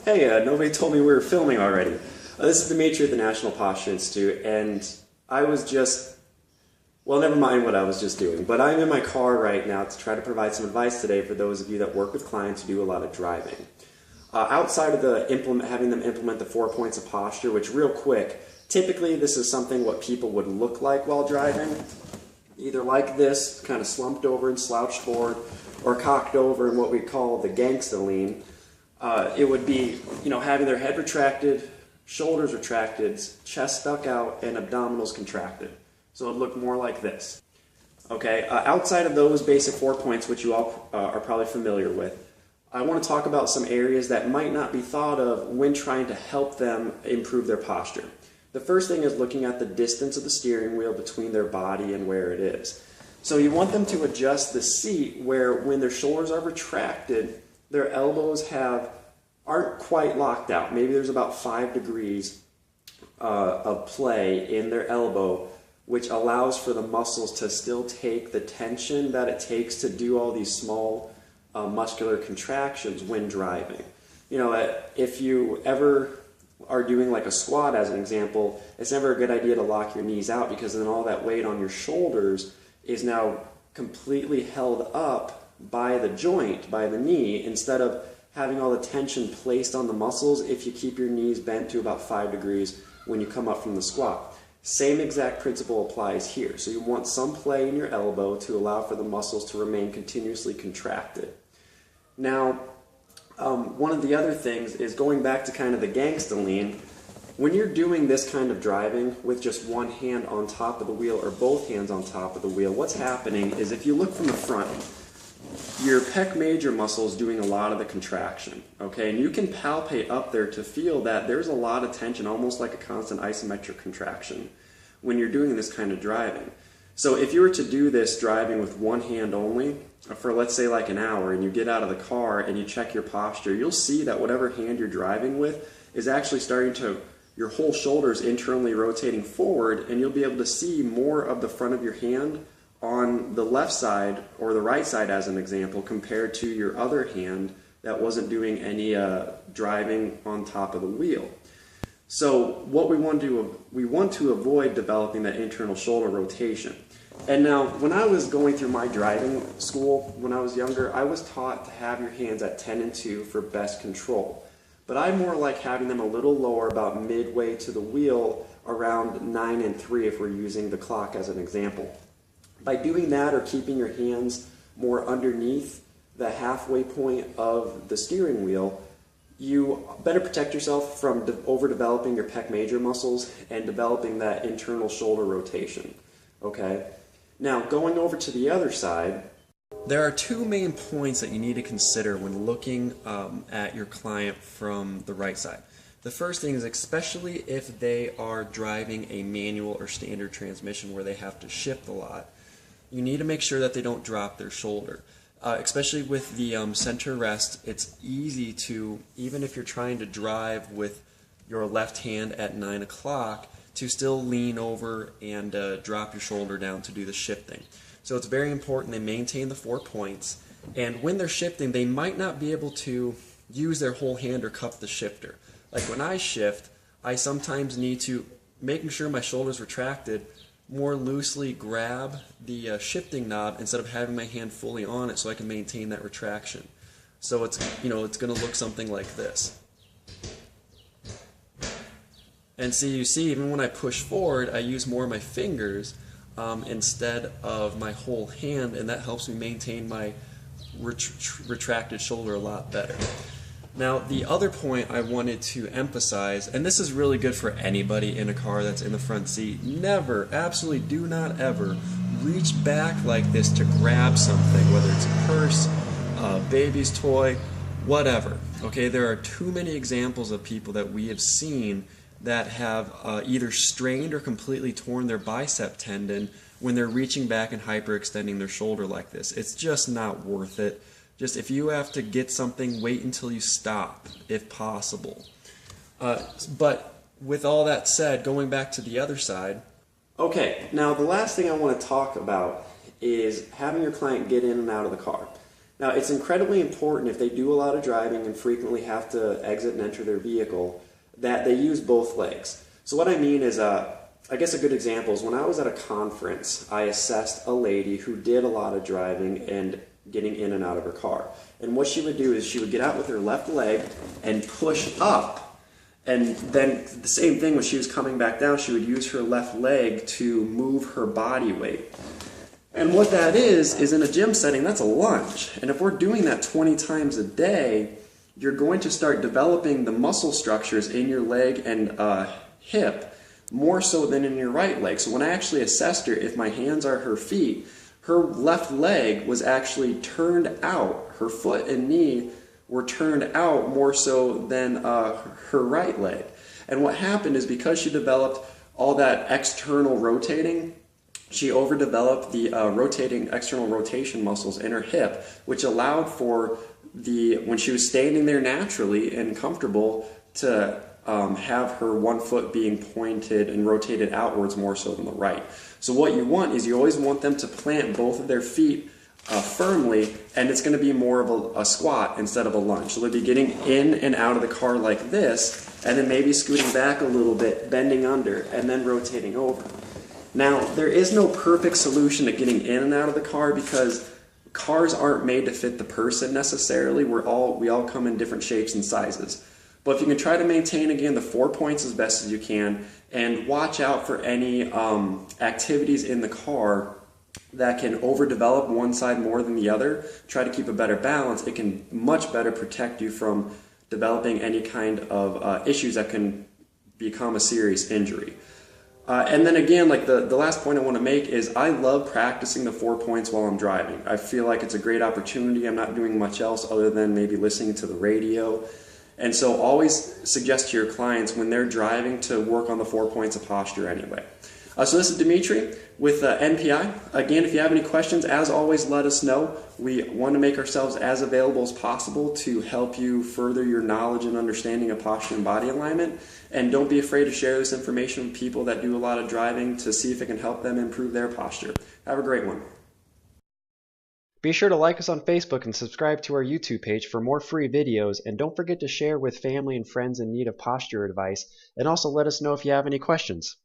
Hey, nobody told me we were filming already. This is Dimitri at the National Posture Institute, and I was just, well, never mind what I was just doing, but I'm in my car right now to try to provide some advice today for those of you that work with clients who do a lot of driving. Outside of having them implement the 4 points of posture, which real quick, typically this is something what people would look like while driving, either like this, kind of slumped over and slouched forward, or cocked over in what we call the gangsta lean. It would be, having their head retracted, shoulders retracted, chest stuck out, and abdominals contracted. So it would look more like this. Okay, outside of those basic 4 points, which you all are probably familiar with, I want to talk about some areas that might not be thought of when trying to help them improve their posture. The first thing is looking at the distance of the steering wheel between their body and where it is. So you want them to adjust the seat where when their shoulders are retracted, their elbows aren't quite locked out. Maybe there's about 5 degrees of play in their elbow, which allows for the muscles to still take the tension that it takes to do all these small muscular contractions when driving. If you ever are doing like a squat as an example, it's never a good idea to lock your knees out, because then all that weight on your shoulders is now completely held up by the joint, by the knee, instead of having all the tension placed on the muscles if you keep your knees bent to about 5 degrees when you come up from the squat. Same exact principle applies here. So you want some play in your elbow to allow for the muscles to remain continuously contracted. Now, one of the other things is going back to kind of the gangsta lean. When you're doing this kind of driving with just one hand on top of the wheel or both hands on top of the wheel, what's happening is, if you look from the front, your pec major muscle is doing a lot of the contraction, okay? And you can palpate up there to feel that there's a lot of tension, almost like a constant isometric contraction when you're doing this kind of driving. So if you were to do this driving with one hand only for, let's say, like an hour, and you get out of the car and you check your posture, you'll see that whatever hand you're driving with is actually starting to, your whole shoulders internally rotating forward, and you'll be able to see more of the front of your hand on the left side or the right side as an example, compared to your other hand that wasn't doing any driving on top of the wheel. So what we want to avoid developing that internal shoulder rotation. And now, when I was going through my driving school when I was younger, I was taught to have your hands at 10 and 2 for best control. But I more like having them a little lower, about midway to the wheel, around 9 and 3 if we're using the clock as an example. By doing that, or keeping your hands more underneath the halfway point of the steering wheel, you better protect yourself from overdeveloping your pec major muscles and developing that internal shoulder rotation. Okay? Now, going over to the other side, there are 2 main points that you need to consider when looking at your client from the right side. The first thing is, especially if they are driving a manual or standard transmission where they have to shift a lot, you need to make sure that they don't drop their shoulder. Especially with the center rest, it's easy to, even if you're trying to drive with your left hand at 9 o'clock, to still lean over and drop your shoulder down to do the shifting. So it's very important they maintain the 4 points, and when they're shifting, they might not be able to use their whole hand or cup the shifter. Like when I shift, I sometimes need to, making sure my shoulder's retracted, more loosely grab the shifting knob instead of having my hand fully on it, so I can maintain that retraction. So it's going to look something like this. And you see, even when I push forward, I use more of my fingers instead of my whole hand, and that helps me maintain my retracted shoulder a lot better. Now, the other point I wanted to emphasize, and this is really good for anybody in a car that's in the front seat, never, absolutely do not ever reach back like this to grab something, whether it's a purse, a baby's toy, whatever. Okay, there are too many examples of people that we have seen that have either strained or completely torn their bicep tendon when they're reaching back and hyperextending their shoulder like this. It's just not worth it. Just, if you have to get something, wait until you stop, if possible. But with all that said, going back to the other side. Okay, now the last thing I want to talk about is having your client get in and out of the car. Now, it's incredibly important if they do a lot of driving and frequently have to exit and enter their vehicle that they use both legs. So what I mean is, I guess a good example is when I was at a conference, I assessed a lady who did a lot of driving and getting in and out of her car. And what she would do is she would get out with her left leg and push up. And then the same thing when she was coming back down, she would use her left leg to move her body weight. And what that is in a gym setting, that's a lunge. And if we're doing that 20 times a day, you're going to start developing the muscle structures in your leg and hip more so than in your right leg. So when I actually assessed her, if my hands are her feet, her left leg was actually turned out. Her foot and knee were turned out more so than her right leg. And what happened is because she developed all that external rotating, she overdeveloped the rotating external rotation muscles in her hip, which allowed for when she was standing there naturally and comfortable to have her one foot being pointed and rotated outwards more so than the right. So what you want is you always want them to plant both of their feet firmly, and it's going to be more of a squat instead of a lunge. So they'll be getting in and out of the car like this, and then maybe scooting back a little bit, bending under, and then rotating over. Now, there is no perfect solution to getting in and out of the car because cars aren't made to fit the person necessarily. We all come in different shapes and sizes. But if you can try to maintain, again, the 4 points as best as you can and watch out for any activities in the car that can overdevelop one side more than the other, try to keep a better balance, it can much better protect you from developing any kind of issues that can become a serious injury. And then again, like the last point I want to make is I love practicing the 4 points while I'm driving. I feel like it's a great opportunity. I'm not doing much else other than maybe listening to the radio. And so always suggest to your clients when they're driving to work on the 4 points of posture anyway. So this is Dimitri with NPI. Again, if you have any questions, as always, let us know. We want to make ourselves as available as possible to help you further your knowledge and understanding of posture and body alignment. And don't be afraid to share this information with people that do a lot of driving to see if it can help them improve their posture. Have a great one. Be sure to like us on Facebook and subscribe to our YouTube page for more free videos. And don't forget to share with family and friends in need of posture advice. And also let us know if you have any questions.